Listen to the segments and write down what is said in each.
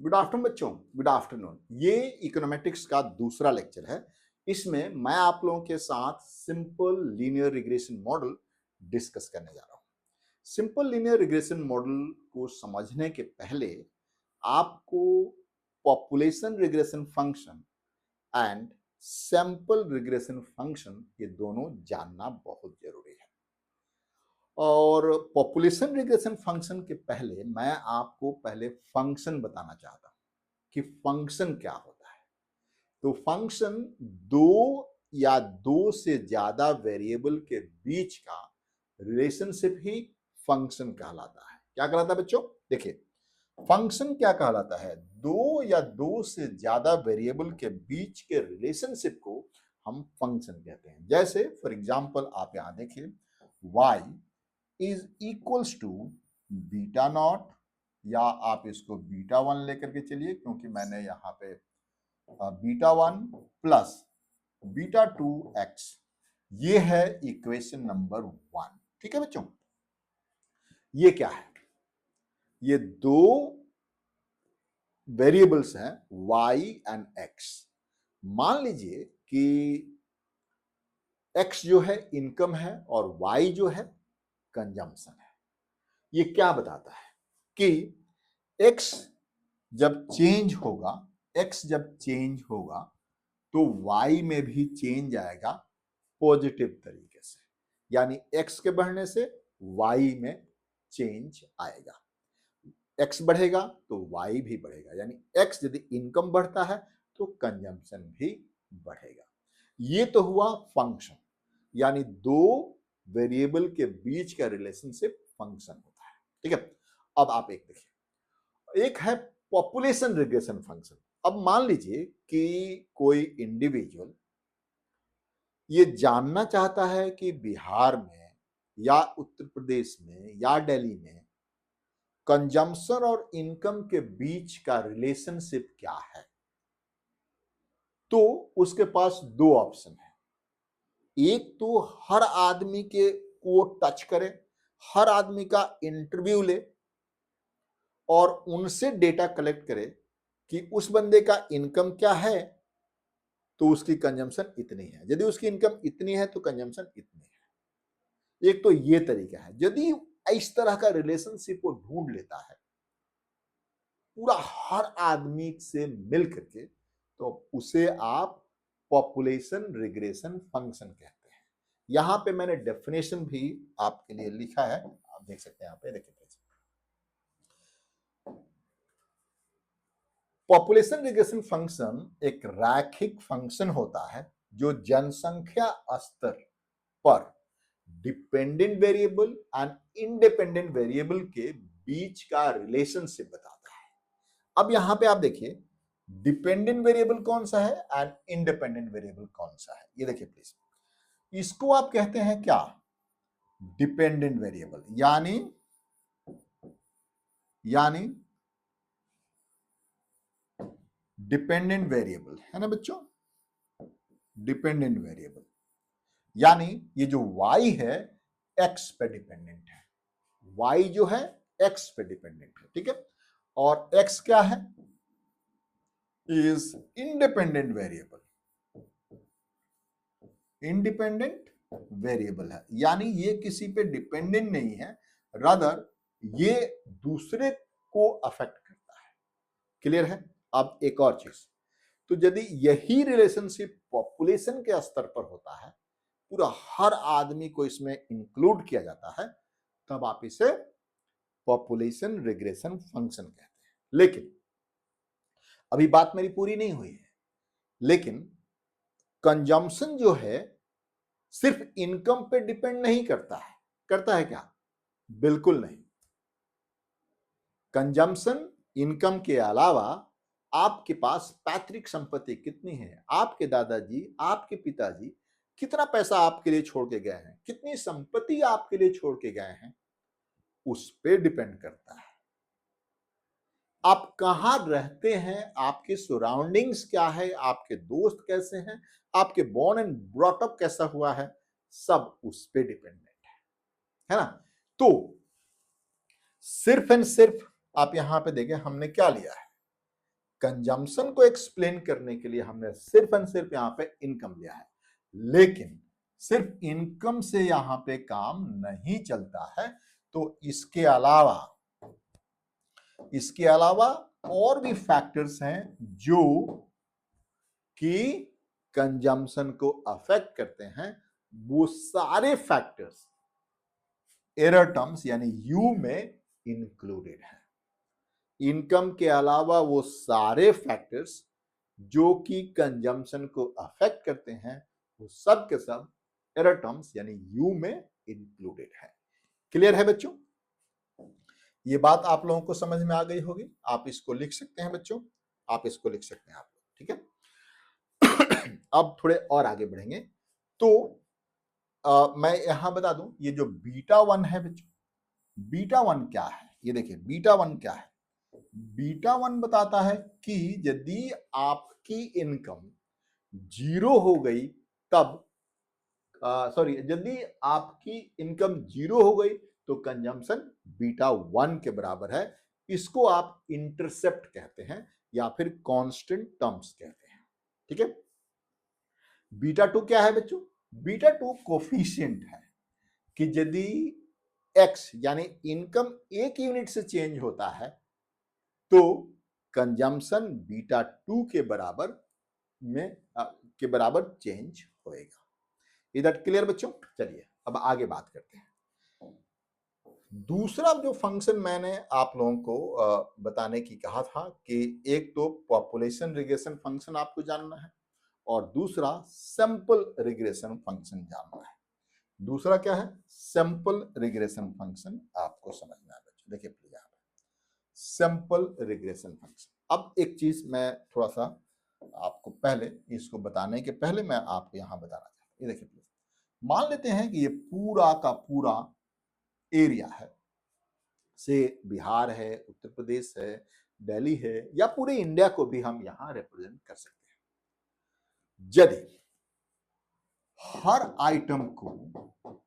Good afternoon बच्चों, good afternoon. ये इकोनॉमेटिक्स का दूसरा लेक्चर है। इसमें मैं आप लोगों के साथ simple linear regression model discuss करने जा रहा हूं। सिंपल लीनियर रिग्रेशन मॉडल को समझने के पहले आपको population regression function and sample regression function ये दोनों जानना बहुत जरूरी है। और पॉपुलेशन रिग्रेशन फंक्शन के पहले मैं आपको पहले फंक्शन बताना चाहता हूं कि फंक्शन क्या होता है। तो फंक्शन दो या दो से ज्यादा वेरिएबल के बीच का रिलेशनशिप ही फंक्शन कहलाता है। क्या कहलाता है बच्चों? देखिए, फंक्शन क्या कहलाता है? दो या दो से ज्यादा वेरिएबल के बीच के रिलेशनशिप को हम फंक्शन कहते हैं। जैसे फॉर एग्जांपल आप यहां देखिए, y is equals to beta naught, या आप इसको बीटा वन लेकर के चलिए, क्योंकि मैंने यहाँ पे beta one plus beta two x, ये है इक्वेशन नंबर वन। ठीक है बच्चों, ये क्या है? ये दो वेरिएबल्स हैं y एंड x। मान लीजिए कि x जो है इनकम है और y जो है कंजम्पशन है। ये क्या बताता है कि x जब चेंज होगा, x जब चेंज होगा तो y में भी चेंज आएगा पॉजिटिव तरीके से, यानी x के बढ़ने से y में चेंज आएगा। x बढ़ेगा तो y भी बढ़ेगा, यानी x यदि इनकम बढ़ता है तो कंजम्पशन भी बढ़ेगा। ये तो हुआ फंक्शन, यानी दो वेरिएबल के बीच का रिलेशनशिप फंक्शन होता है। ठीक है, अब आप एक देखिए, एक है पॉपुलेशन रिग्रेशन फंक्शन। अब मान लीजिए कि कोई इंडिविजुअल ये जानना चाहता है कि बिहार में या उत्तर प्रदेश में या दिल्ली में कंजम्पशन और इनकम के बीच का रिलेशनशिप क्या है। तो उसके पास दो ऑप्शन है। एक तो हर आदमी के को टच करे, हर आदमी का इंटरव्यू ले और उनसे डेटा कलेक्ट करे कि उस बंदे का इनकम क्या है तो उसकी कंजम्पशन इतनी है, यदि उसकी इनकम इतनी है तो कंजम्पशन इतनी है। एक तो ये तरीका है। यदि इस तरह का रिलेशनशिप वो ढूंढ लेता है पूरा हर आदमी से मिल करके, तो उसे आप पॉपुलेशन रिग्रेशन फंक्शन कहते हैं। यहां पे मैंने डेफिनेशन भी आपके लिए लिखा है, आप देख सकते हैं यहां पे, देखिए। पॉपुलेशन रिग्रेशन फंक्शन एक रैखिक फंक्शन होता है जो जनसंख्या स्तर पर dependent variable and independent variable के बीच का रिलेशनशिप बताता है। अब यहां पे आप देखिए, डिपेंडेंट वेरिएबल कौन सा है एंड इंडिपेंडेंट वेरिएबल कौन सा है, ये देखिए प्लीज। इसको आप कहते हैं क्या? डिपेंडेंट वेरिएबल, यानी डिपेंडेंट वेरिएबल है ना बच्चों, डिपेंडेंट वेरिएबल, यानी ये जो y है x पे डिपेंडेंट है। y जो है x पे डिपेंडेंट है। ठीक है, और x क्या है? Is independent variable, independent variable है, यानी ये किसी पे डिपेंडेंट नहीं है, रादर ये दूसरे को अफेक्ट करता है। क्लियर है? अब एक और चीज, तो यदि यही रिलेशनशिप पॉपुलेशन के स्तर पर होता है, पूरा हर आदमी को इसमें इंक्लूड किया जाता है, तब आप इसे पॉपुलेशन रिग्रेशन फंक्शन कहते हैं। लेकिन अभी बात मेरी पूरी नहीं हुई है। लेकिन कंजम्पशन जो है सिर्फ इनकम पे डिपेंड नहीं करता है। करता है क्या? बिल्कुल नहीं। कंजम्पशन इनकम के अलावा आपके पास पैतृक संपत्ति कितनी है, आपके दादाजी, आपके पिताजी कितना पैसा आपके लिए छोड़ के गए हैं, कितनी संपत्ति आपके लिए छोड़ के गए हैं, उस पे डिपेंड करता है। आप कहां रहते हैं, आपके सराउंडिंग्स क्या है, आपके दोस्त कैसे हैं, आपके बॉर्न एंड ब्रॉट अप कैसा हुआ है, सब उस पे डिपेंडेंट है ना। तो सिर्फ एंड सिर्फ आप यहां पे देखें, हमने क्या लिया है? कंजम्पशन को एक्सप्लेन करने के लिए हमने सिर्फ एंड सिर्फ यहां पे इनकम लिया है, लेकिन सिर्फ इनकम से यहां पे काम नहीं चलता है। तो इसके अलावा और भी फैक्टर्स हैं जो कि कंजम्पशन को अफेक्ट करते हैं। वो सारे फैक्टर्स एरर टर्म्स यानी यू में इंक्लूडेड है। इनकम के अलावा वो सारे फैक्टर्स जो कि कंजम्पशन को अफेक्ट करते हैं वो सब के सब एरर टर्म्स यानी यू में इंक्लूडेड है। क्लियर है बच्चों? ये बात आप लोगों को समझ में आ गई होगी। आप इसको लिख सकते हैं बच्चों, आप इसको लिख सकते हैं आप लोग, ठीक है। अब थोड़े और आगे बढ़ेंगे तो मैं यहां बता दूं, ये जो बीटा वन है बच्चों, बीटा वन क्या है? ये देखिए बीटा वन क्या है। बीटा वन बताता है कि यदि आपकी इनकम जीरो हो गई तब सॉरी यदि आपकी इनकम जीरो हो गई तो कंजम्पशन बीटा वन के बराबर है। इसको आप इंटरसेप्ट कहते हैं या फिर कांस्टेंट टर्म्स कहते हैं, ठीक है। बीटा टू क्या है बच्चों? बीटा टू कोफिशिएंट है कि यदि एक्स यानी इनकम एक यूनिट से चेंज होता है तो कंजम्पशन बीटा टू के बराबर चेंज होएगा। इधर क्लियर बच्चों? चलिए अब आगे बात करते हैं। दूसरा जो फंक्शन मैंने आप लोगों को बताने की कहा था कि एक तो पॉपुलेशन रिग्रेशन फंक्शन आपको जानना है और दूसरा सैंपल रिग्रेशन फंक्शन जानना है। दूसरा क्या है? सैंपल रिग्रेशन फंक्शन आपको समझना है बच्चों। देखिए प्लीज यहाँ पे सैंपल रिग्रेशन फंक्शन। अब एक चीज मैं थोड़ा सा आपको पहले इसको बताने के पहले मैं आपको यहां बताना चाहता हूं। ये देखिए प्लीज, मान लेते हैं कि ये पूरा का पूरा एरिया है, से बिहार है, उत्तर प्रदेश है, दिल्ली है या पूरे इंडिया को भी हम यहां रिप्रेजेंट कर सकते हैं। यदि हर आइटम को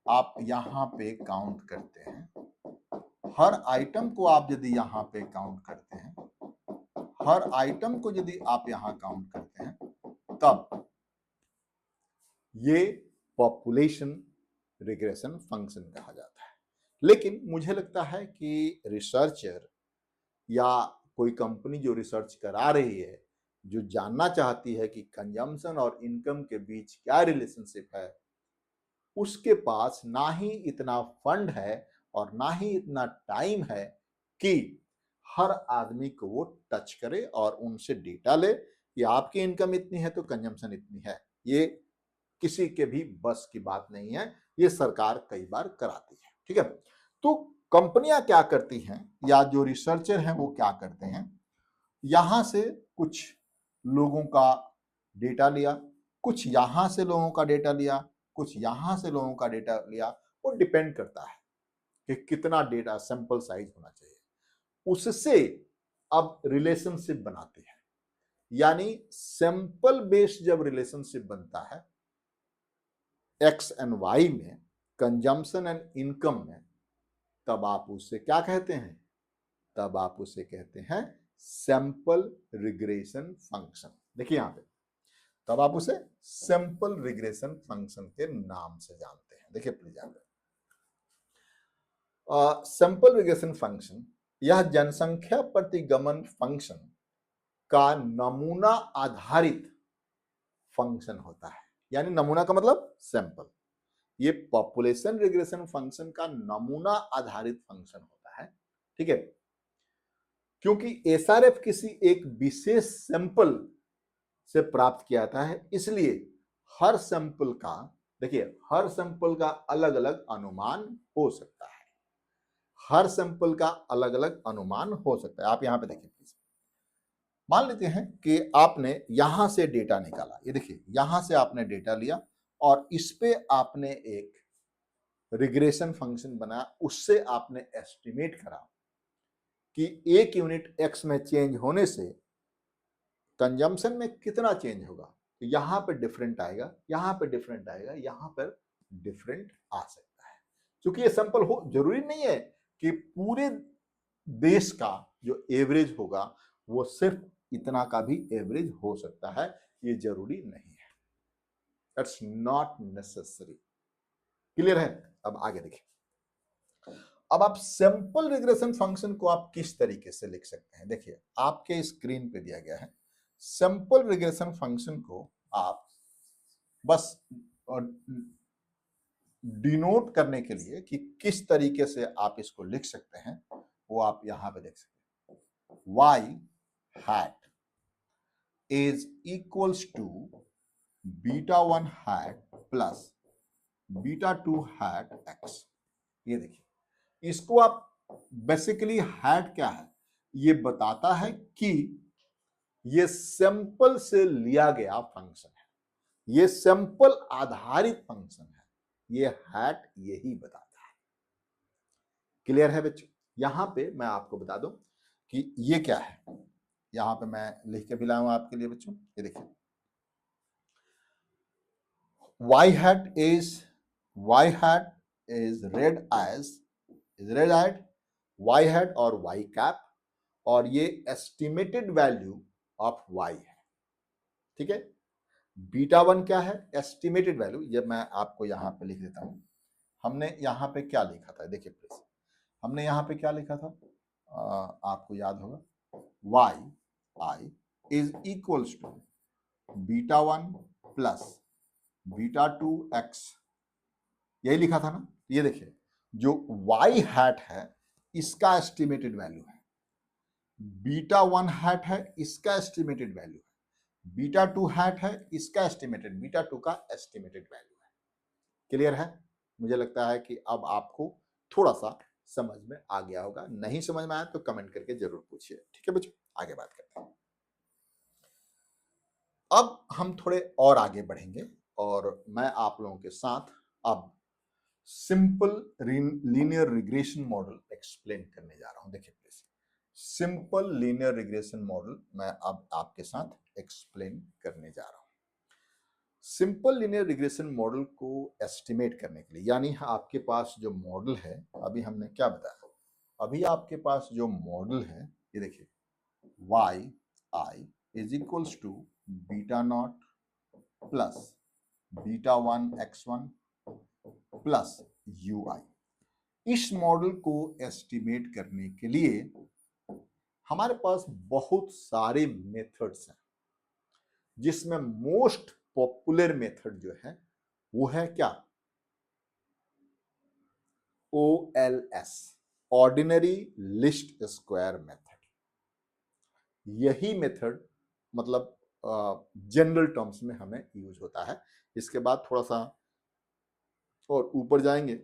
आप यहां पे काउंट करते हैं, हर आइटम को आप यदि यहां पे काउंट करते हैं, हर आइटम को यदि आप यहां काउंट करते हैं तब ये पॉपुलेशन रिग्रेशन फंक्शन कहा जाता है। लेकिन मुझे लगता है कि रिसर्चर या कोई कंपनी जो रिसर्च करा रही है, जो जानना चाहती है कि कंजम्पशन और इनकम के बीच क्या रिलेशनशिप है, उसके पास ना ही इतना फंड है और ना ही इतना टाइम है कि हर आदमी को वो टच करे और उनसे डेटा ले कि आपकी इनकम इतनी है तो कंजम्पशन इतनी है। ये किसी के भी बस की बात नहीं है, ये सरकार कई बार कराती है, ठीक है। तो कंपनियां क्या करती हैं या जो रिसर्चर हैं वो क्या करते हैं, यहां से कुछ लोगों का डेटा लिया, कुछ यहां से लोगों का डेटा लिया, कुछ यहां से लोगों का डेटा लिया। वो डिपेंड करता है कि कितना डेटा सैंपल साइज होना चाहिए, उससे अब रिलेशनशिप बनाते हैं। यानी सैंपल बेस्ड जब रिलेशनशिप बनता है एक्स एंड वाई में, कंजम्पशन एंड इनकम में, तब आप उसे क्या कहते हैं? तब आप उसे कहते हैं सैंपल रिग्रेशन फंक्शन। देखिए यहां पे, तब आप उसे सैंपल रिग्रेशन फंक्शन के नाम से जानते हैं। देखिए प्लीज यहां पे सैंपल रिग्रेशन फंक्शन यह जनसंख्या प्रतिगमन फंक्शन का नमूना आधारित फंक्शन होता है। यानी नमूना का मतलब सैंपल। ये पॉपुलेशन रिग्रेशन फंक्शन का नमूना आधारित फंक्शन होता है, ठीक है। क्योंकि एसआरएफ किसी एक विशेष सैंपल से प्राप्त किया जाता है, इसलिए हर सैंपल का, देखिए हर सैंपल का अलग अलग अनुमान हो सकता है। हर सैंपल का अलग अलग अनुमान हो सकता है। आप यहां पे देखिए प्लीज, मान लेते हैं कि आपने यहां से डेटा निकाला। ये देखिए यहां से आपने डेटा लिया और इस पे आपने एक रिग्रेशन फंक्शन बनाया, उससे आपने एस्टिमेट करा कि एक यूनिट एक्स में चेंज होने से कंजम्पशन में कितना चेंज होगा। तो यहां पे डिफरेंट आएगा, यहां पे डिफरेंट आएगा, यहां पर डिफरेंट आ सकता है। क्योंकि ये सैंपल हो, जरूरी नहीं है कि पूरे देश का जो एवरेज होगा वो सिर्फ इतना का भी एवरेज हो सकता है, ये जरूरी नहीं है, दैट्स नॉट नेसेसरी। क्लियर है? अब आगे देखिए, अब आप सिंपल रिग्रेशन फंक्शन को आप किस तरीके से लिख सकते हैं, देखिए आपके स्क्रीन पे दिया गया है। सिंपल रिग्रेशन फंक्शन को आप बस डिनोट करने के लिए कि किस तरीके से आप इसको लिख सकते हैं, वो आप यहां पे देख सकते हैं। y hat is equals to beta 1 hat plus beta 2 hat x। ये देखिए, इसको आप बेसिकली हैट क्या है, ये बताता है कि ये सैंपल से लिया गया फंक्शन है, ये सैंपल आधारित फंक्शन है, ये हैट यही बताता है। क्लियर है बच्चों? यहां पे मैं आपको बता दूं कि ये क्या है, यहां पे मैं लिख के भी लाऊं आपके लिए बच्चों। ये देखिए, y hat is read as y hat और y cap, और ये एस्टिमेटेड वैल्यू ऑफ y है, ठीक है। बीटा 1 क्या है, एस्टिमेटेड वैल्यू, ये मैं आपको यहां पे लिख देता हूं। हमने यहां पे क्या लिखा था, देखिए प्लीज, हमने यहां पे क्या लिखा था, आपको याद होगा, y is equals to beta 1 plus beta 2 x, यही लिखा था ना। ये देखिए, जो y हैट है इसका एस्टिमेटेड वैल्यू है, बीटा 1 हैट है इसका एस्टिमेटेड वैल्यू है, बीटा 2 हैट है इसका एस्टिमेटेड, बीटा 2 का एस्टिमेटेड वैल्यू है। क्लियर है? मुझे लगता है कि अब आपको थोड़ा सा समझ में आ गया होगा, नहीं समझ में आया तो कमेंट करके जरूर पूछिए, ठीक है बच्चों। आगे बात करते हैं, अब हम थोड़े और आगे बढ़ेंगे और मैं आप लोगों के साथ अब simple linear regression model explain करने जा रहा हूं। देखिए please, simple linear regression model मैं अब आपके साथ एक्सप्लेन करने जा रहा हूं। सिंपल लीनियर रिग्रेशन मॉडल को एस्टिमेट करने के लिए, यानी आपके पास जो मॉडल है, अभी हमने क्या बताया, अभी आपके पास जो मॉडल है, ये देखिए, y i is equals to beta naught plus beta 1 x1 plus ui। इस मॉडल को एस्टिमेट करने के लिए हमारे पास बहुत सारे मेथड्स हैं, जिसमें मोस्ट पॉपुलर मेथड जो है वो है क्या, OLS, ordinary list square method. यही मेथड मतलब जनरल टर्म्स में हमें यूज होता है। इसके बाद थोड़ा सा और ऊपर जाएंगे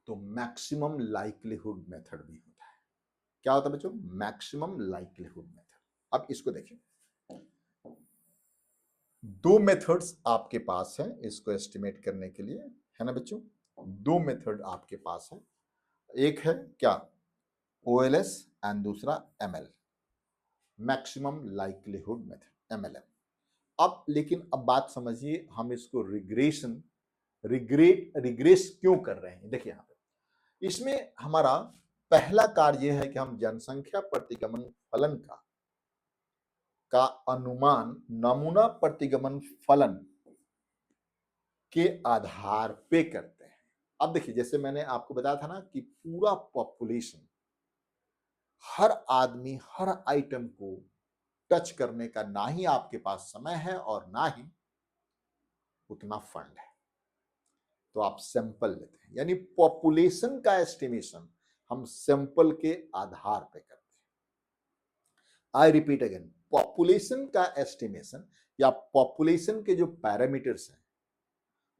तो मैक्सिमम लाइक्लीहुड मेथड भी होता है। क्या होता है बच्चों, मैक्सिमम लाइक्लीहुड मेथड। अब इसको देखिए, दो मेथड्स आपके पास है इसको एस्टिमेट करने के लिए, है ना बच्चों, दो मेथड आपके पास है, एक है क्या OLS एंड दूसरा ML, maximum likelihood method, MLM। अब लेकिन अब बात समझिए, हम इसको रिग्रेस क्यों कर रहे हैं। देखिए यहाँ पे इसमें हमारा पहला कार्य यह है कि हम जनसंख्या प्रतिगमन फलन का अनुमान नमूना प्रतिगमन फलन के आधार पे करते हैं। अब देखिए, जैसे मैंने आपको बताया था ना कि पूरा पॉपुलेशन, हर आदमी हर आइटम को टच करने का ना ही आपके पास समय है और ना ही उतना फंड है, तो आप सैंपल लेते हैं, यानी पॉपुलेशन का एस्टिमेशन हम सैंपल के आधार पे करते हैं। आई रिपीट अगेन, पॉपुलेशन का एस्टिमेशन या पॉपुलेशन के जो पैरामीटर्स हैं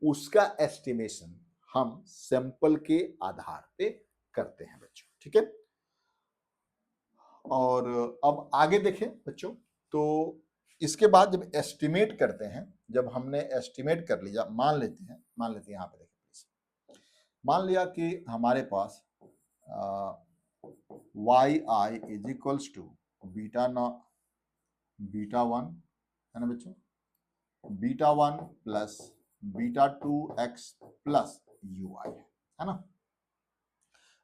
उसका एस्टिमेशन हम सैंपल के आधार पे करते हैं बच्चों, ठीक है। और अब आगे देखें बच्चों, तो इसके बाद जब एस्टिमेट करते हैं, जब हमने एस्टिमेट कर लिया, मान लेते हैं यहाँ पे देखिए प्लीज, मान लिया कि हमारे पास yi is equals to beta beta 1, है ना बच्चों, beta 1 plus beta 2x plus ui, है ना।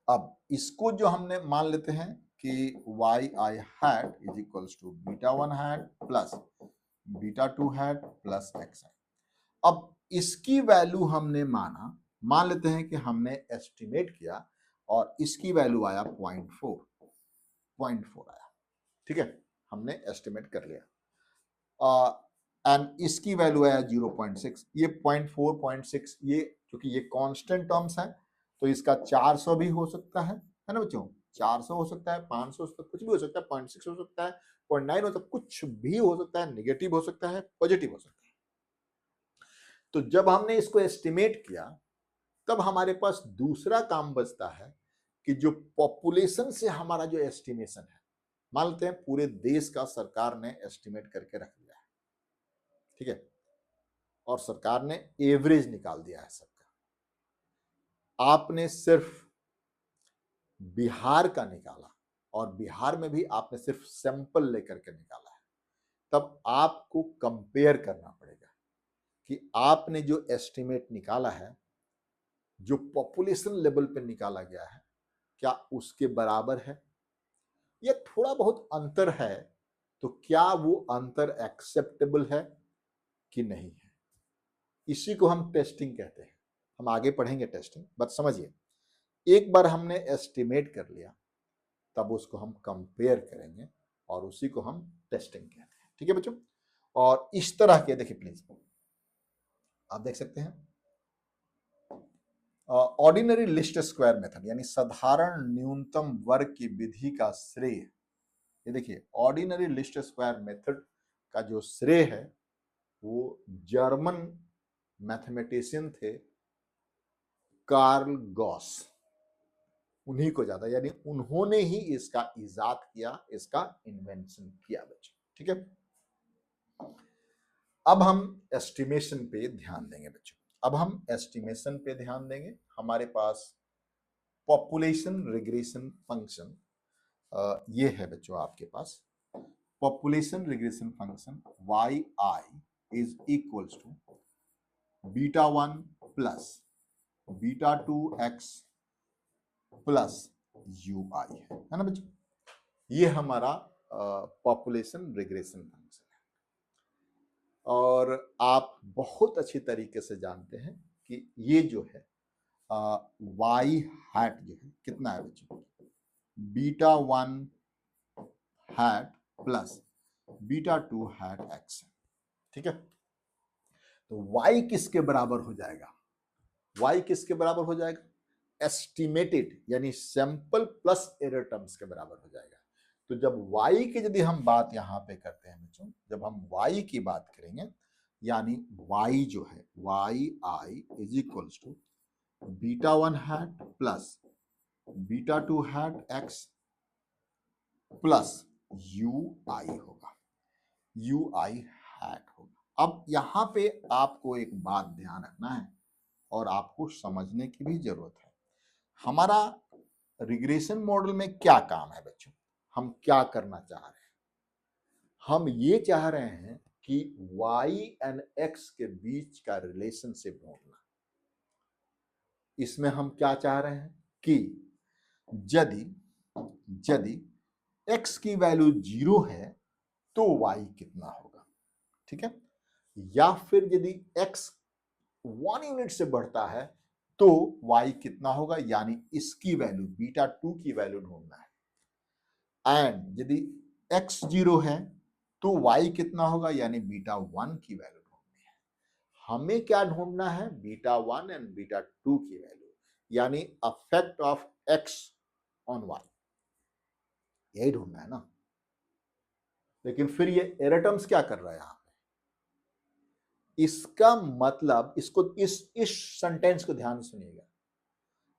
अब इसको जो हमने मान लेते हैं कि Y I hat is equals to beta one hat plus beta two hat plus X hat. अब इसकी वैल्यू हमने मान लेते हैं कि हमने एस्टिमेट किया और इसकी वैल्यू आया 0.4 आया, ठीक है, हमने एस्टिमेट कर लिया। एंड इसकी वैल्यू आया 0.6, ये 0.4 0.6, ये क्योंकि ये कांस्टेंट टर्म्स है तो इसका 400 भी हो सकता है ना बच्चों, 400 हो सकता है, 500 हो सकता है, कुछ भी हो सकता है, 0.6 हो सकता है, 0.9 हो सकता है, कुछ भी हो सकता है, नेगेटिव हो सकता है, पॉजिटिव हो सकता है। तो जब हमने इसको एस्टिमेट किया तब हमारे पास दूसरा काम बचता है कि जो पॉपुलेशन से हमारा जो एस्टिमेशन है, मान लेते हैं पूरे देश का सरकार ने एस्टिमेट करके रख लिया है, ठीक है, और सरकार ने एवरेज निकाल दिया है सबका। आपने सिर्फ बिहार का निकाला और बिहार में भी आपने सिर्फ सैंपल लेकर के निकाला है, तब आपको कंपेयर करना पड़ेगा कि आपने जो एस्टिमेट निकाला है, जो पॉपुलेशन लेवल पे निकाला गया है, क्या उसके बराबर है या थोड़ा बहुत अंतर है, तो क्या वो अंतर एक्सेप्टेबल है कि नहीं है। इसी को हम टेस्टिंग कहते हैं। हम आगे पढ़ेंगे टेस्टिंग, बट समझिए, एक बार हमने एस्टिमेट कर लिया तब उसको हम कंपेयर करेंगे और उसी को हम टेस्टिंग कहते हैं, ठीक है बच्चों। और इस तरह के देखिए प्लीज, आप देख सकते हैं ऑर्डिनरी लिस्ट स्क्वायर मेथड यानी साधारण न्यूनतम वर्ग की विधि का श्रेय, ये देखिए ऑर्डिनरी लिस्ट स्क्वायर मेथड का जो श्रेय है वो जर्मन मैथमेटिशियन थे कार्ल गॉस, उन्हीं को जाता, यानी उन्होंने ही इसका इजाद किया, इसका इन्वेंशन किया बच्चों, ठीक है। अब हम एस्टिमेशन पे ध्यान देंगे बच्चों, अब हम एस्टिमेशन पे ध्यान देंगे। हमारे पास पॉपुलेशन रिग्रेशन फंक्शन ये है बच्चों आपके पास, population regression function Y I is equals to beta one plus beta two X plus U I है ना बच्चों। ये हमारा पॉपुलेशन रिग्रेशन फंक्शन है और आप बहुत अच्छी तरीके से जानते हैं कि ये जो है वाई हैट जो है कितना है बच्चों, beta one hat plus beta two hat X, ठीक है। तो y किसके बराबर हो जाएगा, y किसके बराबर हो जाएगा, एस्टिमेटेड यानी सैंपल प्लस एरर टर्म्स के बराबर हो जाएगा। तो जब y की यदि हम बात यहां पे करते हैं बच्चों, जब हम y की बात करेंगे यानी y जो है Y I is equals to beta one hat plus beta two hat X plus U I होगा, यू आई हैट होगा। अब यहां पे आपको एक बात ध्यान रखना है और आपको समझने की भी जरूरत है, हमारा रिग्रेशन मॉडल में क्या काम है बच्चों, हम क्या करना चाह रहे हैं, हम ये चाह रहे हैं कि y एंड x के बीच का रिलेशनशिप ढूंढना। इसमें हम क्या चाह रहे हैं कि यदि यदि x की वैल्यू 0 है तो y कितना होगा, ठीक है, या फिर यदि x 1 यूनिट से बढ़ता है तो y कितना होगा, यानी इसकी वैल्यू बीटा 2 की वैल्यू ढूंढना है। एंड यदि x 0 है तो y कितना होगा, यानी बीटा 1 की वैल्यू ढूंढनी है। हमें क्या ढूंढना है, बीटा 1 एंड बीटा 2 की वैल्यू, यानी affect of x on y, यही ढूंढना है ना। लेकिन फिर ये एरर टर्म्स क्या कर रहा है यहां पे, इसका मतलब इसको इस सेंटेंस को ध्यान सुनिएगा,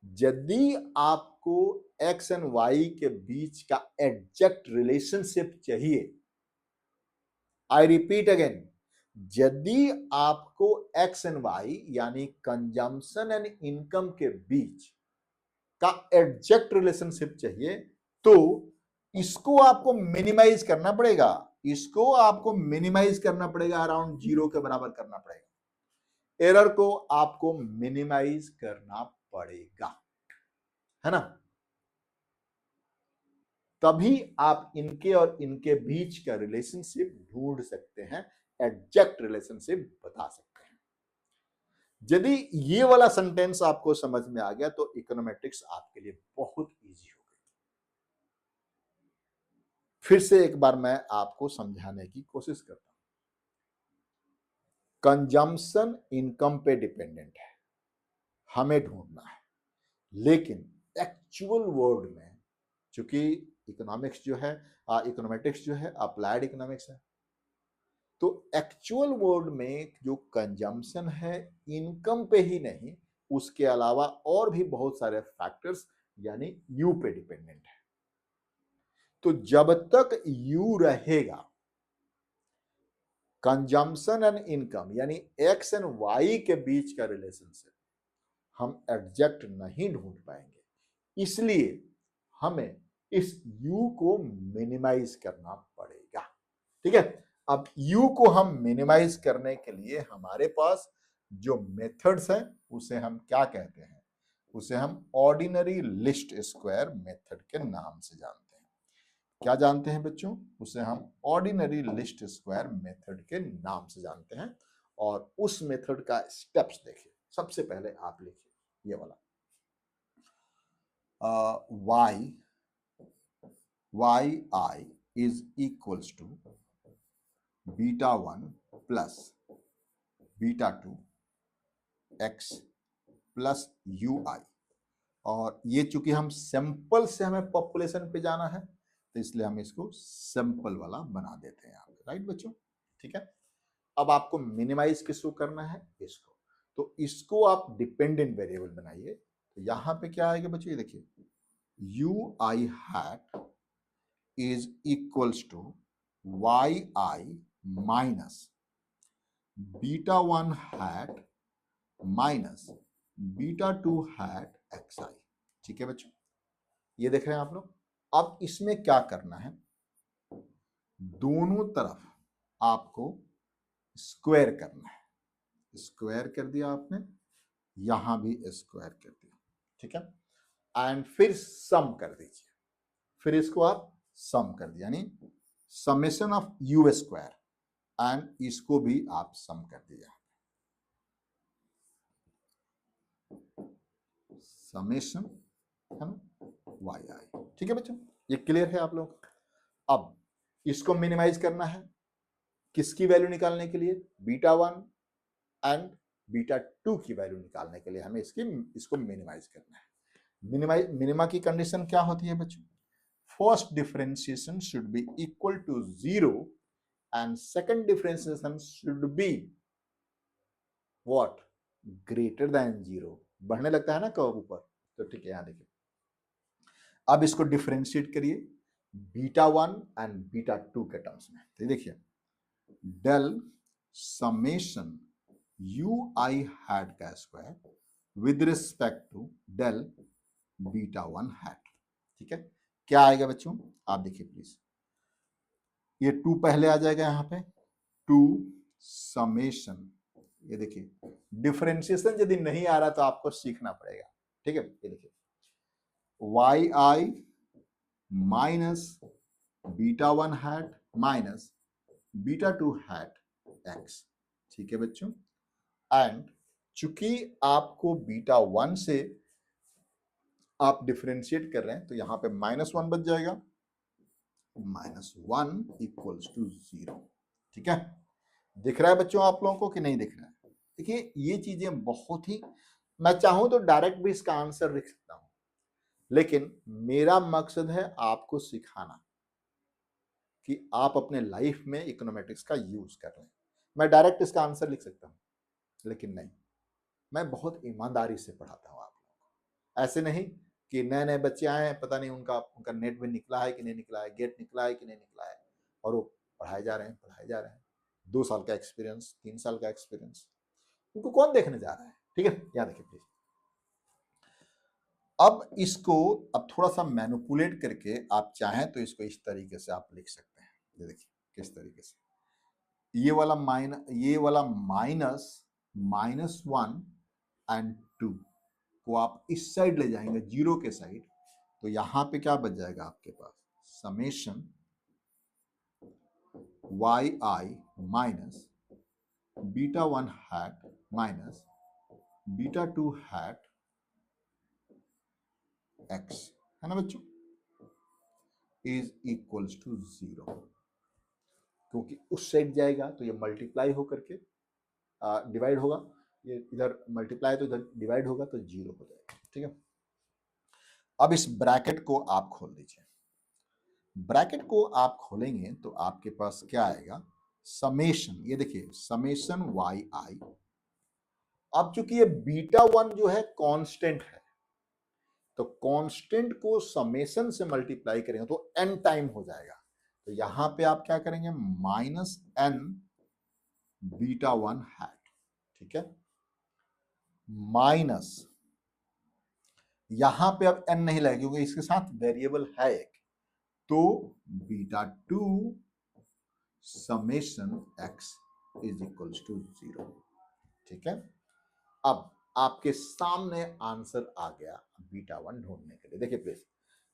यदि आपको x एंड y के बीच का एग्जैक्ट रिलेशनशिप चाहिए, आई रिपीट अगेन, यदि आपको x एंड y यानी कंजम्पशन एंड इनकम के बीच का एग्जैक्ट रिलेशनशिप चाहिए तो इसको आपको मिनिमाइज करना पड़ेगा, इसको आपको मिनिमाइज करना पड़ेगा, अराउंड 0 के बराबर करना पड़ेगा, एरर को आपको मिनिमाइज करना पड़ेगा, है ना। तभी आप इनके और इनके बीच का रिलेशनशिप ढूंढ सकते हैं, एग्जैक्ट रिलेशनशिप बता सकते हैं। यदि ये वाला सेंटेंस आपको समझ में आ गया तो इकोनोमेट्रिक्स आपके लिए बहुत इजी हो गई। फिर से एक बार मैं आपको समझाने की कोशिश करता हूं। कंजम्पशन इनकम पे डिपेंडेंट है, हमें ढूंढना है, लेकिन एक्चुअल वर्ड में, चूंकि इकोनॉमिक्स जो है, इकोनोमेट्रिक्स जो है अप्लाइड इकोनॉमिक्स है, तो एक्चुअल वर्ड में जो कंजम्पशन है इनकम पे ही नहीं, उसके अलावा और भी बहुत सारे फैक्टर्स यानी यू पे डिपेंडेंट है। तो जब तक यू रहेगा, कंजम्पशन एंड इनकम यानी एक्स एंड वाई के बीच का रिलेशनशिप हम एग्जैक्ट नहीं ढूंढ पाएंगे। इसलिए हमें इस u को मिनिमाइज करना पड़ेगा। ठीक है, अब u को हम मिनिमाइज करने के लिए हमारे पास जो मेथड्स हैं उसे हम क्या कहते हैं? उसे हम ऑर्डिनरी लिस्ट स्क्वायर मेथड के नाम से जानते हैं। क्या जानते हैं बच्चों? उसे हम ऑर्डिनरी लिस्ट स्क्वायर मेथड के नाम से जानते हैं। और उस मेथड का स्टेप्स देखिए। सबसे पहले आप लिखिए ये वाला yi is equals to beta 1 plus beta 2 x plus ui। और ये चूंकि हम सैंपल से हमें पॉपुलेशन पे जाना है तो इसलिए हम इसको सैंपल वाला बना देते हैं यहाँ पे। राइट बच्चों? ठीक है, अब आपको मिनिमाइज किसको करना है? इसको। तो इसको आप डिपेंडेंट वेरिएबल बनाइए। तो यहां पे क्या आएगा बच्चों? ये देखिए, you I hat is equals to yi minus beta 1 hat minus beta 2 hat xi। ठीक है बच्चों, ये देख रहे हैं आप लोग। अब इसमें क्या करना है? दोनों तरफ आपको स्क्वायर करना है। स्क्वायर कर दिया आपने, यहां भी स्क्वायर कर दिया। ठीक है, एंड फिर सम कर दीजिए। फिर इसको आप सम कर दिया, यानी summation of you square, and इसको भी आप सम कर दिया, समेशन है ना वाई आई। ठीक है बच्चों, ये क्लियर है आप लोग? अब इसको मिनिमाइज करना है, किसकी वैल्यू निकालने के लिए? बीटा 1 एंड बीटा 2 की वैल्यू निकालने के लिए हमें इसको मिनिमाइज करना है। मिनिमा की कंडीशन क्या होती है बच्चों? First differentiation should be equal to 0 and second differentiation should be what? Greater than 0। बढ़ने लगता है ना कर्व ऊपर, तो ठीक है, यहां देखिए। अब इसको डिफरेंशिएट करिए बीटा 1 एंड बीटा 2 के टर्म्स में। तो देखिए, डेल समेशन यू आई हैट का square with respect to del beta 1 hat. ठीक है, क्या आएगा बच्चों? आप देखिए प्लीज, ये 2 पहले आ जाएगा यहां पे, 2 समेशन, ये देखिए डिफरेंशिएशन यदि नहीं आ रहा तो आपको सीखना पड़ेगा। ठीक है, ये देखिए Y I minus beta 1 hat minus beta 2 hat X. ठीक है बच्चों, एंड चूंकि आपको बीटा 1 से आप डिफरेंशिएट कर रहे हैं तो यहां पे -1 बच जाएगा, -1 इक्वल्स टू 0। ठीक है, दिख रहा है बच्चों आप लोगों को कि नहीं दिख रहा है? देखिए ये चीजें बहुत ही, मैं चाहूं तो डायरेक्ट भी इसका आंसर लिख सकता हूं, लेकिन मेरा मकसद है आपको सिखाना कि आप अपने लाइफ में इकोनॉमेटिक्स का यूज कर लें। मैं डायरेक्ट इसका आंसर लिख सकता हूं, लेकिन नहीं, मैं बहुत ईमानदारी से पढ़ाता हूं आप लोगों को। ऐसे नहीं कि नए नए बच्चे आए हैं, पता नहीं उनका नेट में निकला है कि नहीं निकला है, गेट निकला है कि नहीं निकला है, और वो पढ़ाए जा रहे हैं 2 साल का एक्सपीरियंस, 3 साल का एक्सपीरियंस, उनको कौन देखने जा रहा है? ठीक है, याद रखिए प्लीज। अब इसको अब थोड़ा सा मैनिपुलेट करके आप चाहें तो इसको इस तरीके से आप लिख सकते हैं। ये देखिए किस तरीके से, ये वाला -1 एंड 2 को आप इस साइड ले जाएंगे, 0 के साइड, तो यहां पे क्या बच जाएगा आपके पास? Summation Y I minus beta one hat minus beta two hat X, है ना बच्चों, इज इक्वल्स टू 0। क्योंकि उस साइड जाएगा तो ये मल्टीप्लाई होकर के डिवाइड होगा, ये इधर मल्टीप्लाई तो इधर डिवाइड होगा तो 0 हो जाएगा। ठीक है, अब इस ब्रैकेट को आप खोल दीजिए। ब्रैकेट को आप खोलेंगे तो आपके पास क्या आएगा, समेशन, ये देखिए समेशन वाई आई। अब चूंकि ये बीटा वन जो है कांस्टेंट है, तो कांस्टेंट को समेशन से मल्टीप्लाई करेंगे तो n टाइम हो जाएगा। तो यहां पे आप क्या करेंगे, minus n beta one hat, ठीक है, माइनस, यहां पे अब n नहीं लगेगा क्योंकि इसके साथ वेरिएबल है एक, तो beta two summation x is equals to 0। ठीक है, अब आपके सामने आंसर आ गया बीटा वन ढूंढने के लिए। देखिए प्लीज,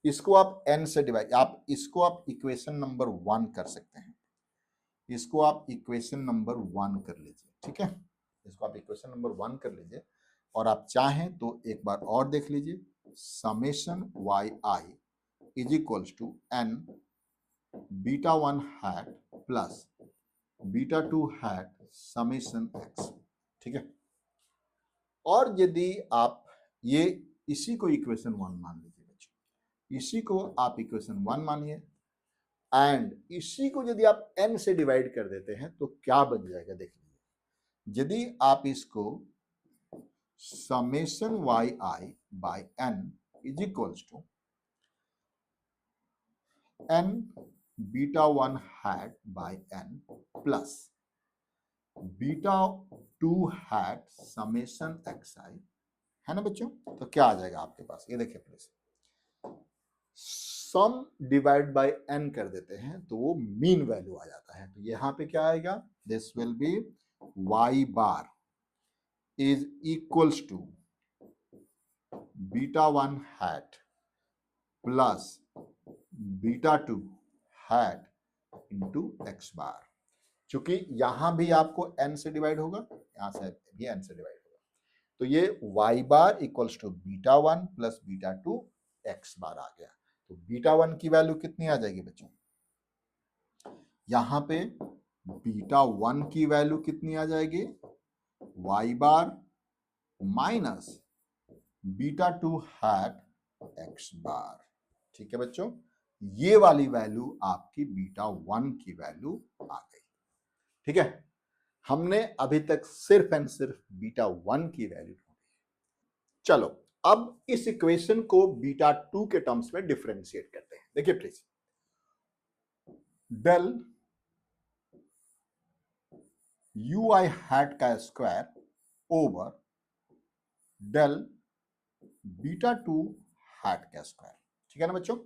इसको आप n से डिवाइड, आप इसको आप इक्वेशन नंबर 1 कर सकते हैं, इसको आप इक्वेशन नंबर 1 कर लीजिए। ठीक है, इसको आप इक्वेशन नंबर 1 कर लीजिए, और आप चाहें तो एक बार और देख लीजिए, summation Y I is equals to n beta one hat plus beta two hat summation x। ठीक है, और यदि आप ये इसी को इक्वेशन 1 मान लीजिए बच्चों, इसी को आप इक्वेशन 1 मानिए, एंड इसी को यदि आप n से डिवाइड कर देते हैं तो क्या बन जाएगा, देख लीजिए। यदि आप इसको summation Y I by n is equals to n beta one hat by n plus beta two hat summation x I, है ना बच्चों, तो क्या आ जाएगा आपके पास, ये देखिए please, sum divide by n कर देते हैं तो वो मीन वैल्यू आ जाता है। तो यहां पे क्या आएगा, this will be y bar is equals to beta one hat plus beta two hat into X bar. चूंकि यहां भी आपको n से डिवाइड होगा, यहां से भी n से डिवाइड होगा, तो ये y bar equals to beta one plus beta two X bar आ गया। तो बीटा वन की वैल्यू कितनी आ जाएगी बच्चों, यहां पे बीटा वन की वैल्यू कितनी आ जाएगी, y bar minus beta two hat X bar. ठीक है बच्चों, ये वाली वैल्यू आपकी बीटा वन की वैल्यू आ गई। ठीक है, हमने अभी तक सिर्फ एंड सिर्फ बीटा वन की वैल्यू ढूंढी। चलो अब इस इक्वेशन को बीटा टू के टर्म्स में डिफरेंशिएट करते हैं। देखिए please, del U I hat का square over del beta two hat का स्क्वायर। ठीक है ना बच्चों,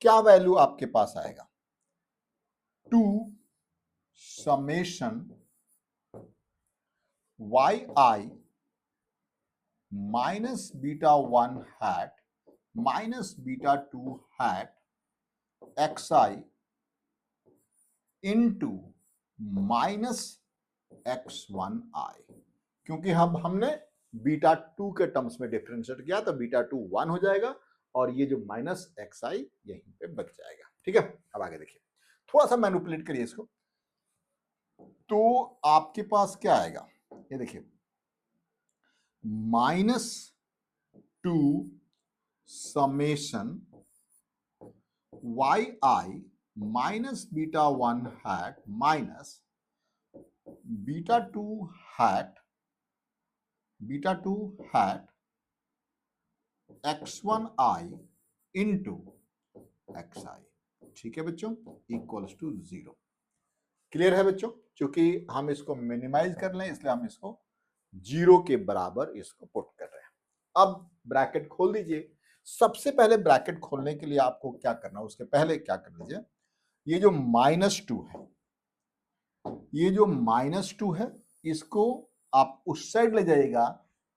क्या वैल्यू आपके पास आएगा, two summation Y I minus beta one hat minus beta two hat X I into minus X one I. क्योंकि हमने बीटा टू के टर्म्स में डिफरेंशिएट किया तो बीटा टू 1 हो जाएगा और ये जो माइनस एक्स आई यहीं पे बच जाएगा। ठीक है, अब आगे देखिए, थोड़ा सा मैनिपुलेट करिए इसको, तो आपके पास क्या आएगा, ये देखिए, minus two summation Y I minus beta one hat minus beta two hat X one I into X I. ठीक है बच्चों, इक्वल्स टू 0। क्लियर है बच्चों, क्योंकि हम इसको मिनिमाइज कर लें इसलिए हम इसको 0 के बराबर इसको पुट कर रहे हैं। अब ब्रैकेट खोल दीजिए। सबसे पहले ब्रैकेट खोलने के लिए आपको क्या करना है, उसके पहले क्या कर लीजिए, ये जो -2 है, ये जो -2 है, इसको आप उस साइड ले जाइएगा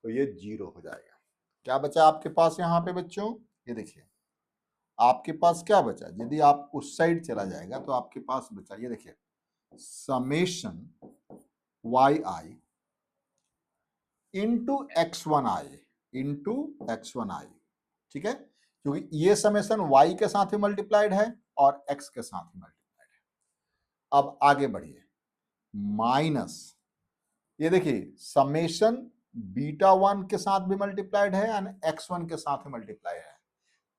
तो ये 0 हो जाएगा। क्या बचा आपके पास यहां पे बच्चों, ये देखिए, आपके पास क्या बचा, यदि आप उस साइड चला जाएगा तो आपके पास बचा, ये देखिए, समेशन वाई आई इंटू x1i, ठीक है, क्योंकि ये समेशन y के साथ ही मल्टीप्लाइड है और x के साथ ही मल्टीप्लाइड है। अब आगे बढ़िए, माइनस, ये देखिए समेशन बीटा 1 के साथ भी मल्टीप्लाइड है और x1 के साथ ही मल्टीप्लाइड है,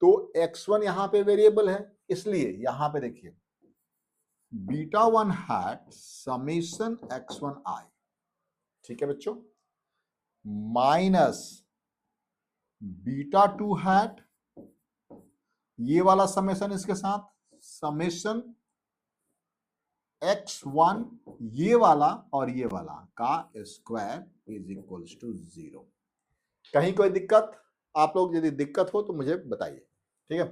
तो x1 यहां पे वेरिएबल है, इसलिए यहां पे देखिए बीटा 1 हैट समेशन x1i, ठीक है बच्चों, माइनस बीटा 2 हैट, ये वाला समेशन इसके साथ समेशन x1 ये वाला और ये वाला का स्क्वायर इज इक्वल्स टू 0। कहीं कोई दिक्कत, आप लोग यदि दिक्कत हो तो मुझे बताइए, ठीक है।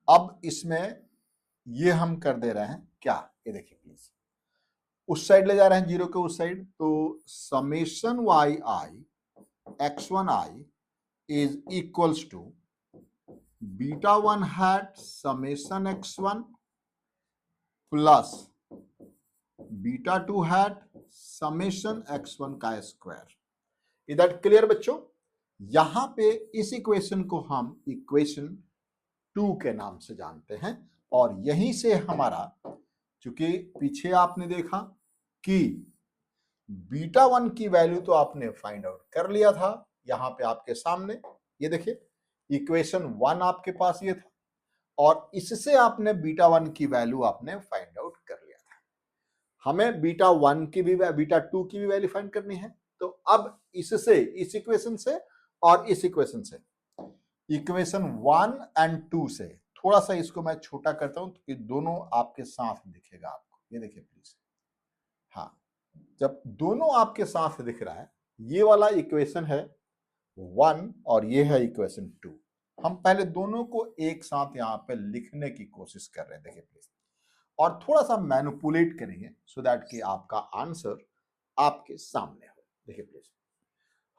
अब इसमें ये हम कर दे रहे हैं क्या, ये देखिए प्लीज, उस साइड ले जा रहे हैं जीरो के उस साइड, तो summation Y i x1i is equals to beta 1 hat summation x1 plus beta 2 hat summation x1 का स्क्वायर। इज दैट क्लियर बच्चों? यहां पे इस इक्वेशन को हम इक्वेशन 2 के नाम से जानते हैं, और यहीं से हमारा, चूंकि पीछे आपने देखा कि बीटा 1 की वैल्यू तो आपने फाइंड आउट कर लिया था, यहां पे आपके सामने ये देखिए इक्वेशन 1 आपके पास ये था, और इससे आपने बीटा 1 की वैल्यू आपने फाइंड आउट कर लिया था। हमें बीटा 1 की भी बीटा 2 की भी वैल्यू फाइंड करनी है, तो अब इससे, इस इक्वेशन से और इस इक्वेशन से, इक्वेशन 1 एंड 2 से, थोड़ा सा इसको मैं छोटा करता हूं कि दोनों आपके साथ दिखेगा आपको, ये देखिए प्लीज, हाँ, जब दोनों आपके साथ दिख रहा है, ये वाला इक्वेशन है 1 और ये है इक्वेशन 2, हम पहले दोनों को एक साथ यहां पे लिखने की कोशिश कर रहे हैं, देखिए प्लीज, और थोड़ा सा मैनिपुलेट करेंगे सो दैट कि आपका आंसर आपके सामने हो। देखिए प्लीज,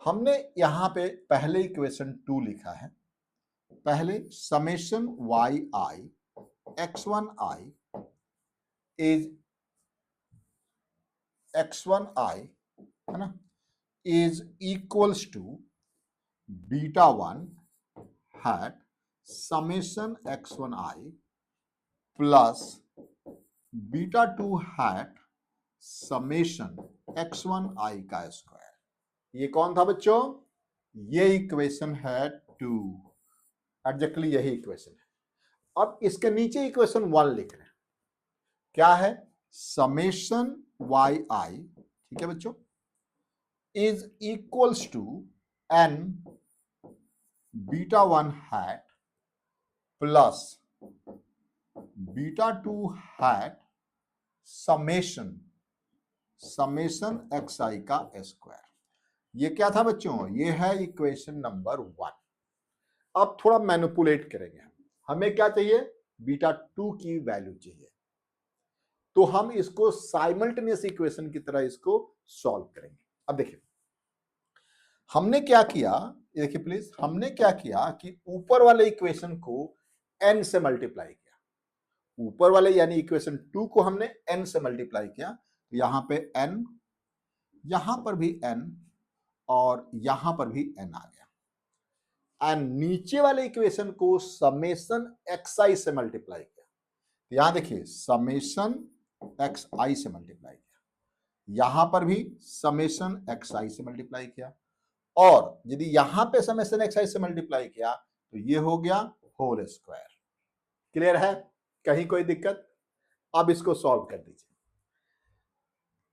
हमने यहां पे पहले इक्वेशन 2 लिखा है, पहले summation Y i x1i is x1i, है ना, is equals to beta 1 hat summation x1i plus beta 2 hat summation x1i का स्क्वायर। ये कौन था बच्चों? ये इक्वेशन है 2, एग्जैक्टली यही इक्वेशन है। अब इसके नीचे इक्वेशन 1 लिख रहे हैं, क्या है, समेशन वाई आई, ठीक है बच्चों, is equals to n beta 1 hat plus beta 2 hat summation xi का स्क्वायर। ये क्या था बच्चों? ये है इक्वेशन नंबर 1। अब थोड़ा मैनिपुलेट करेंगे, हमें क्या चाहिए, बीटा 2 की वैल्यू चाहिए, तो हम इसको साइमल्टेनियस इक्वेशन की तरह इसको सॉल्व करेंगे। अब देखिए हमने क्या किया, देखिए प्लीज, हमने क्या किया कि ऊपर वाले इक्वेशन को n से मल्टीप्लाई किया, ऊपर वाले यानी इक्वेशन 2 को हमने n से मल्टीप्लाई किया, तो यहां पे n, यहां पर भी n और यहां पर भी n आ गया, एंड नीचे वाले इक्वेशन को समेशन xi से मल्टीप्लाई किया, तो यहां देखिए समेशन xi से मल्टीप्लाई किया, यहां पर भी समेशन xi से मल्टीप्लाई किया, और यदि यहां पे समेशन xi से मल्टीप्लाई किया तो ये हो गया होल स्क्वायर। क्लियर है? कहीं कोई दिक्कत? अब इसको सॉल्व कर दीजिए।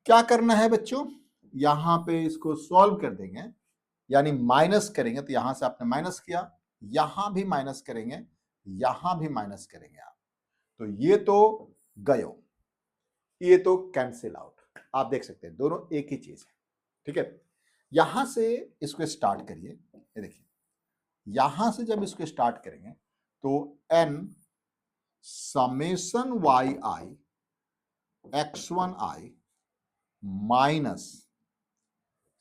क्या करना है बच्चों, यहां पे इसको सॉल्व कर देंगे, यानी माइनस करेंगे, तो यहां से आपने माइनस किया, यहां भी माइनस करेंगे, यहां भी माइनस करेंगे आप, तो ये तो गयो, ये तो कैंसिल आउट, आप देख सकते हैं दोनों एक ही चीज है, ठीक है। यहां से इसको स्टार्ट करिए, ये देखिए यहां से जब इसको स्टार्ट करेंगे तो n summation Y i x1i minus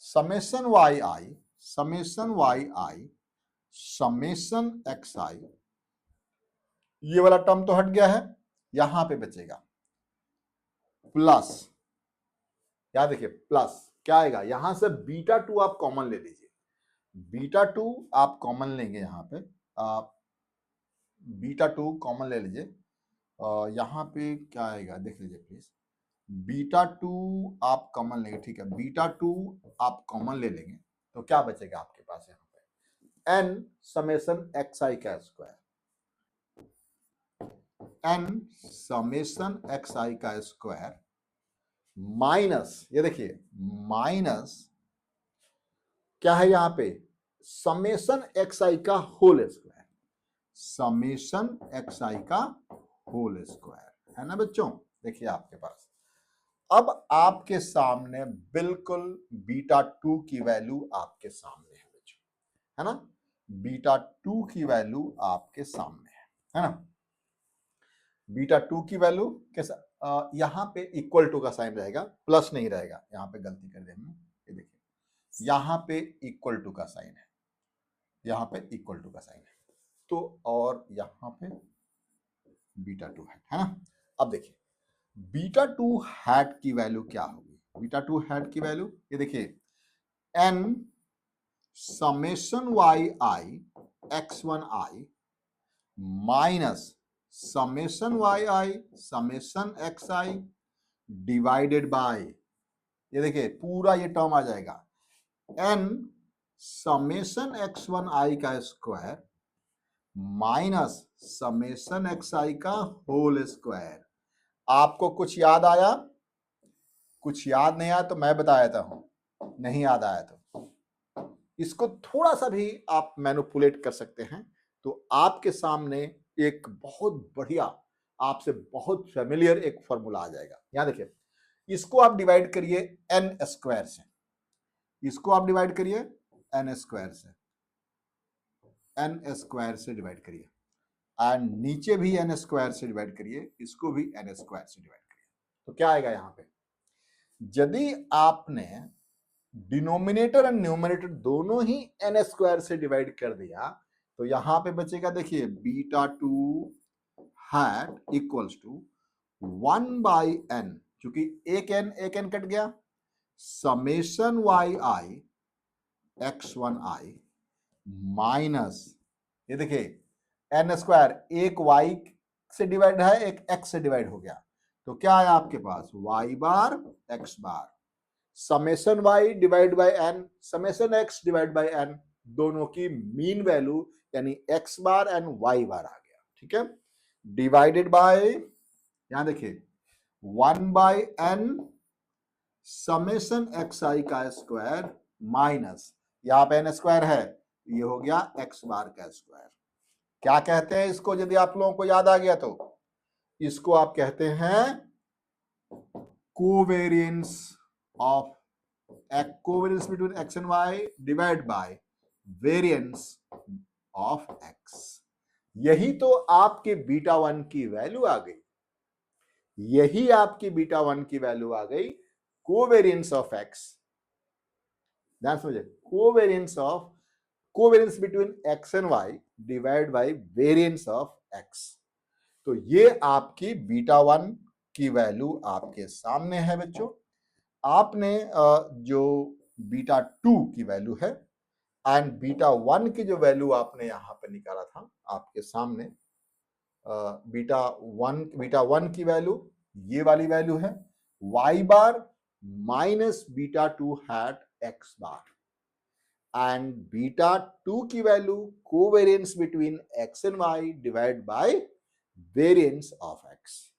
summation Y i summation xi ये वाला टर्म तो हट गया है, यहां पे बचेगा प्लस, याद देखिए प्लस क्या आएगा, यहां से बीटा टू आप कॉमन ले लीजिए, बीटा टू आप कॉमन लेंगे, यहां पे आप बीटा टू कॉमन ले लीजिए, यहां पे क्या आएगा देख लीजिए प्लीज, बीटा टू आप कॉमन लेंगे, ठीक है, बीटा टू आप कॉमन ले लेंगे तो क्या बचेगा आपके पास यहाँ पे, एन समेशन एक्स आई का square, N summation x i का स्क्वायर माइनस, ये देखिए माइनस क्या है यहां पे, समेशन एक्स आई का whole square, summation x i का होल स्क्वायर, है ना बच्चों। देखिए आपके पास अब आपके सामने बिल्कुल बीटा टू की वैल्यू आपके सामने है बच्चों, है ना, बीटा टू की वैल्यू आपके सामने है ना, बीटा टू की वैल्यू कैसा, यहां पे इक्वल टू का साइन रहेगा, प्लस नहीं रहेगा, यहां पे गलती कर दी हमने, ये देखिए यहां पे इक्वल टू का साइन है, यहां पे इक्वल टू का साइन है, तो और यहां पे बीटा टू है ना। अब देखिए बीटा टू हैट की वैल्यू क्या होगी, बीटा टू हैट की वैल्यू ये देखिए n summation Y i x one i minus summation Y i summation x i divided by, ये देखिए पूरा ये टर्म आ जाएगा n summation x one i का square minus summation x i का होल स्क्वायर। आपको कुछ याद आया, कुछ याद नहीं आया तो मैं बता देता हूं, नहीं याद आया तो इसको थोड़ा सा भी आप मैनिपुलेट कर सकते हैं, तो आपके सामने एक बहुत बढ़िया, आपसे बहुत फेमिलियर एक फॉर्मूला आ जाएगा। यहां देखिए इसको आप डिवाइड करिए एन स्क्वायर से, इसको आप डिवाइड करिए एन स्क्वायर से, एन स्क्वायर से डिवाइड करिए, एंड नीचे भी एन स्क्वायर से डिवाइड करिए, इसको भी एन स्क्वायर से डिवाइड करिए, तो क्या आएगा यहां पे, यदि आपने डिनोमिनेटर एंड न्यूमरेटर दोनों ही एन स्क्वायर से डिवाइड कर दिया तो यहां पे बचेगा देखिए beta two hat equals to 1/n, क्योंकि एक एन कट गया, summation Y i x one i minus, ये देखिए एन स्क्वायर, एक वाई से डिवाइड है एक एक्स से डिवाइड हो गया, तो क्या आया आपके पास Y bar X bar, summation Y divide by N summation X divide by N, दोनों की मीन वैल्यू यानी X bar and Y bar आ गया, ठीक है, डिवाइडेड बाय, यहां देखिए 1/n समेशन एक्स आई का स्क्वायर माइनस, यहां पे एन स्क्वायर है, ये हो गया एक्स बार का स्क्वायर। क्या कहते हैं इसको, यदि आप लोगों को याद आ गया तो इसको आप कहते हैं covariance of covariance between x and Y divide by variance of x. यही तो आपके बीटा वन की वैल्यू आ गई, यही आपकी बीटा वन की वैल्यू आ गई, कोवेरियंस ऑफ एक्स, ध्यान समझिए, covariance between x and Y divide by variance of x, तो ये आपकी बीटा वन की वैल्यू आपके सामने है बच्चों। आपने जो बीटा टू की वैल्यू है एंड बीटा वन की जो वैल्यू आपने यहां पर निकाला था आपके सामने, बीटा वन की वैल्यू ये वाली वैल्यू है Y bar minus beta two hat X bar, and beta two की value covariance between x and Y divide by variance of X.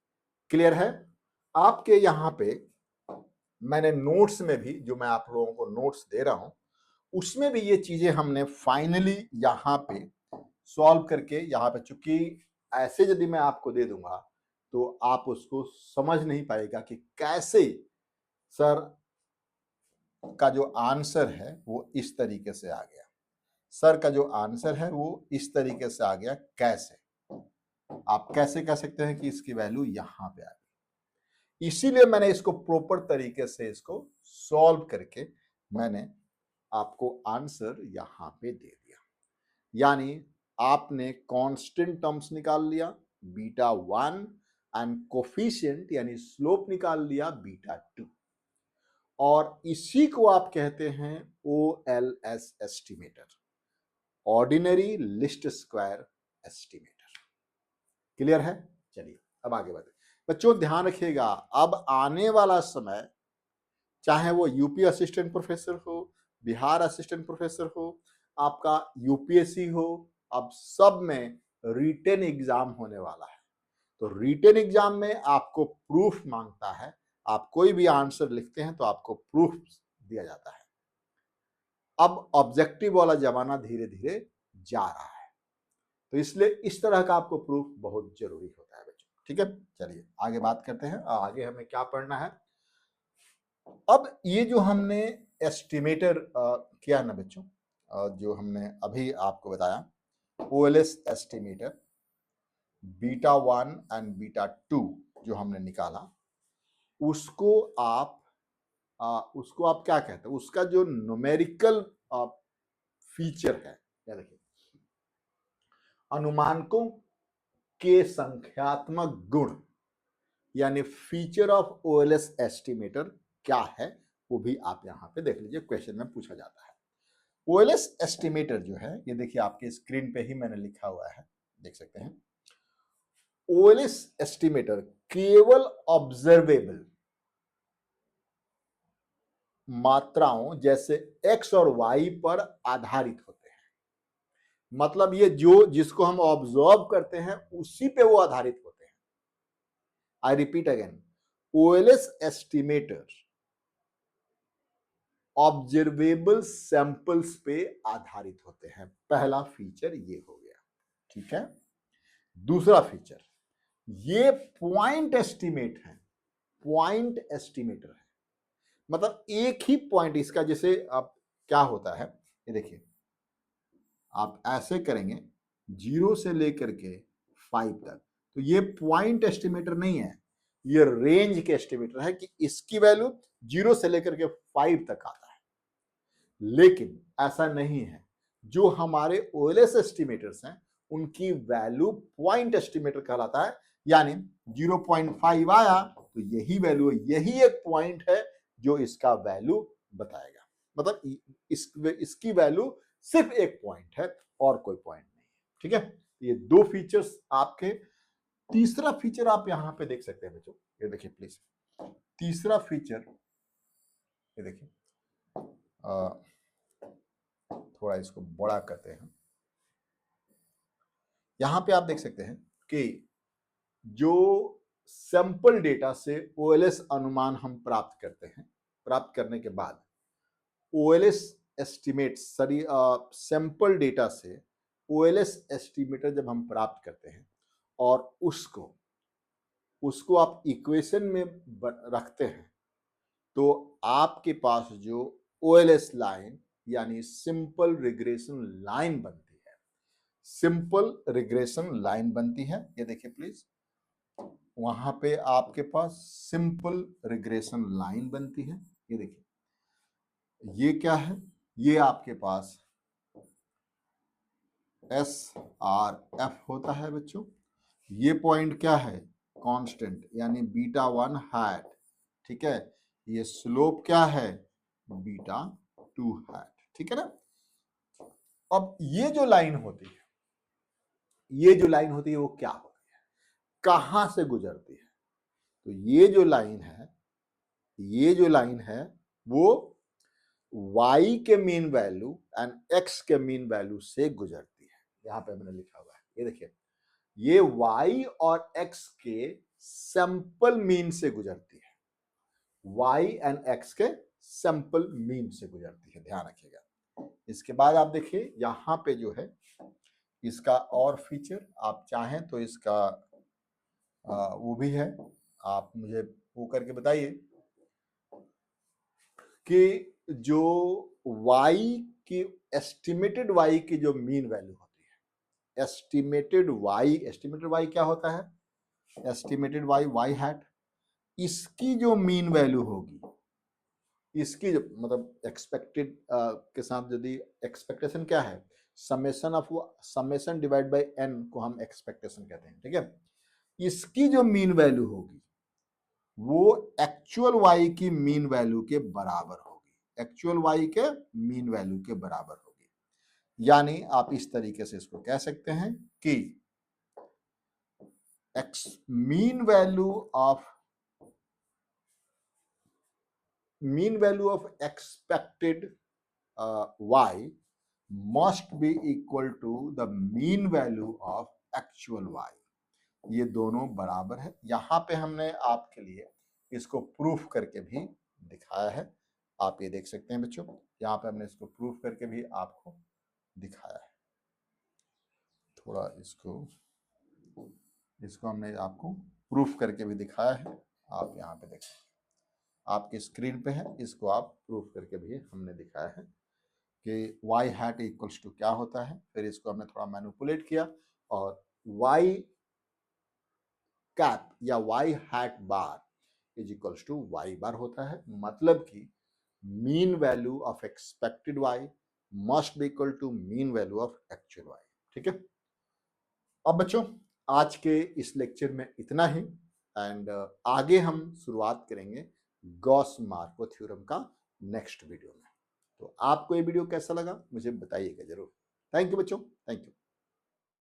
Clear है। आपके यहां पे मैंने नोट्स में भी, जो मैं आप लोगों को नोट्स दे रहा हूं उसमें भी ये चीजें हमने फाइनली यहां पे सॉल्व करके, यहां पे चूंकि ऐसे यदि मैं आपको दे दूंगा तो आप उसको समझ नहीं पाएगा कि कैसे सर का जो आंसर है वो इस तरीके से आ गया, सर का जो आंसर है वो इस तरीके से आ गया, कैसे आप कैसे कह सकते हैं कि इसकी वैल्यू यहां पे आ गई। इसीलिए मैंने इसको प्रॉपर तरीके से इसको सॉल्व करके मैंने आपको आंसर यहां पे दे दिया, यानी आपने कांस्टेंट टर्म्स निकाल लिया, बीटा 1 एंड कोफिशिएंट यानी स्लोप निकाल लिया बीटा 2, और इसी को आप कहते हैं OLS estimator, ordinary list square estimator. Clear है? चलिए अब आगे बढ़ते। बच्चों ध्यान रखिएगा, अब आने वाला समय चाहे वो यूपी असिस्टेंट प्रोफेसर हो, बिहार असिस्टेंट प्रोफेसर हो, आपका यूपीएससी हो, अब सब में रिटन एग्जाम होने वाला है। तो रिटन एग्जाम में आपको प्रूफ मांगता है, आप कोई भी आंसर लिखते हैं तो आपको प्रूफ दिया जाता है। अब ऑब्जेक्टिव वाला जमाना धीरे धीरे जा रहा है, तो इसलिए इस तरह का आपको प्रूफ बहुत जरूरी होता है बच्चों। ठीक है, चलिए आगे बात करते हैं। आगे हमें क्या पढ़ना है? अब ये जो हमने एस्टिमेटर किया ना बच्चों, जो हमने अभी आपको बताया OLS estimator beta 1 and beta 2 जो हमने निकाला, उसको आप क्या कहते हैं? उसका जो न्यूमेरिकल फीचर है, क्या देखिए, अनुमानकों के संख्यात्मक गुण यानी फीचर ऑफ ओएलएस एस्टिमेटर क्या है, वो भी आप यहां पे देख लीजिए, क्वेश्चन में पूछा जाता है। ओएलएस एस्टिमेटर जो है, ये देखिए आपके स्क्रीन पे ही मैंने लिखा हुआ है, देख सकते हैं। ओएलएस एस्टिमेटर केवल ऑब्जर्वेबल मात्राओं जैसे x और y पर आधारित होते हैं। मतलब ये जो जिसको हम ऑब्जर्व करते हैं उसी पे वो आधारित होते हैं। I repeat again, OLS estimator observable samples पे आधारित होते हैं। पहला फीचर ये हो गया, ठीक है। दूसरा फीचर, ये पॉइंट एस्टिमेट है, पॉइंट एस्टिमेटर है। मतलब एक ही पॉइंट इसका, जैसे आप क्या होता है, ये देखिए आप ऐसे करेंगे 0 से लेकर के 5 तक, तो ये पॉइंट एस्टिमेटर नहीं है, ये रेंज के एस्टिमेटर है कि इसकी वैल्यू 0 से लेकर के 5 तक आता है। लेकिन ऐसा नहीं है, जो हमारे ओएलएस एस्टिमेटर्स हैं उनकी वैल्यू पॉइंट एस्टिमेटर कहलाता है। यानी 0.5 आया तो यही वैल्यू है, यही एक पॉइंट है जो इसका वैल्यू बताएगा। मतलब इसकी वैल्यू सिर्फ एक पॉइंट है और कोई पॉइंट नहीं है। ठीक है, ये दो फीचर्स आपके। तीसरा फीचर आप यहां पे देख सकते हैं बच्चों, ये देखिए प्लीज, तीसरा फीचर ये देखिए, थोड़ा इसको बड़ा करते हैं। यहां पे आप देख सकते हैं कि जो सैंपल डेटा से ओएलएस अनुमान हम प्राप्त करते हैं, प्राप्त करने के बाद OLS estimate sorry sample data से ओएलएस एस्टिमेटर जब हम प्राप्त करते हैं और उसको आप इक्वेशन में रखते हैं, तो आपके पास जो ओएलएस लाइन यानी सिंपल रिग्रेशन लाइन बनती है, सिंपल रिग्रेशन लाइन बनती है। ये देखिए प्लीज, वहां पे आपके पास सिंपल रिग्रेशन लाइन बनती है। ये देखिए, ये क्या है, ये आपके पास SRF होता है बच्चों। ये पॉइंट क्या है, कांस्टेंट यानी बीटा 1 हैट, ठीक है। ये स्लोप क्या है, बीटा 2 हैट, ठीक है ना। अब ये जो लाइन होती है, ये जो लाइन होती है वो क्या होती है, कहां से गुजरती है? तो ये जो लाइन है, ये जो लाइन है वो y के मीन वैल्यू एंड x के मीन वैल्यू से गुजरती है। यहां पे मैंने लिखा हुआ है, ये देखिए, ये y और x के सैंपल मीन से गुजरती है, y एंड x के सैंपल मीन से गुजरती है, ध्यान रखिएगा। इसके बाद आप देखिए यहां पे जो है इसका और फीचर, आप चाहें तो इसका वो भी है, आप मुझे वो करके बताइए कि जो y की एस्टिमेटेड y की जो मीन वैल्यू होती है, एस्टिमेटेड y क्या होता है, एस्टिमेटेड y हैट, इसकी जो मीन वैल्यू होगी, इसकी मतलब एक्सपेक्टेड के साथ यदि एक्सपेक्टेशन क्या है, summation of summation divide by n को हम एक्सपेक्टेशन कहते हैं, ठीक है। इसकी जो मीन वैल्यू होगी वो एक्चुअल वाई की मीन वैल्यू के बराबर होगी, एक्चुअल वाई के मीन वैल्यू के बराबर होगी। यानी आप इस तरीके से इसको कह सकते हैं कि x mean value of expected y must be equal to the mean value of actual y। ये दोनों बराबर है। यहां पे हमने आपके लिए इसको प्रूफ करके भी दिखाया है, आप ये देख सकते हैं बच्चों, यहां पे हमने इसको प्रूफ करके भी आपको दिखाया है। थोड़ा इसको हमने आपको प्रूफ करके भी दिखाया है, आप यहाँ पे देख सकते हैं, आपकी स्क्रीन पे है, इसको आप प्रूफ करके भी हमने दिखाया है कि y हैट इक्वल्स टू क्या होता है। फिर इसको हमने थोड़ा मैनिपुलेट किया और y कैप या y hat bar is equals to y bar होता है। मतलब कि mean value of expected y must be equal to mean value of actual y। ठीक है, अब बच्चों आज के इस लेक्चर में इतना ही, एंड आगे हम शुरुआत करेंगे गॉस मार्को थ्योरम का नेक्स्ट वीडियो में। तो आपको ये वीडियो कैसा लगा मुझे बताइएगा जरूर। थैंक यू बच्चों, थैंक यू।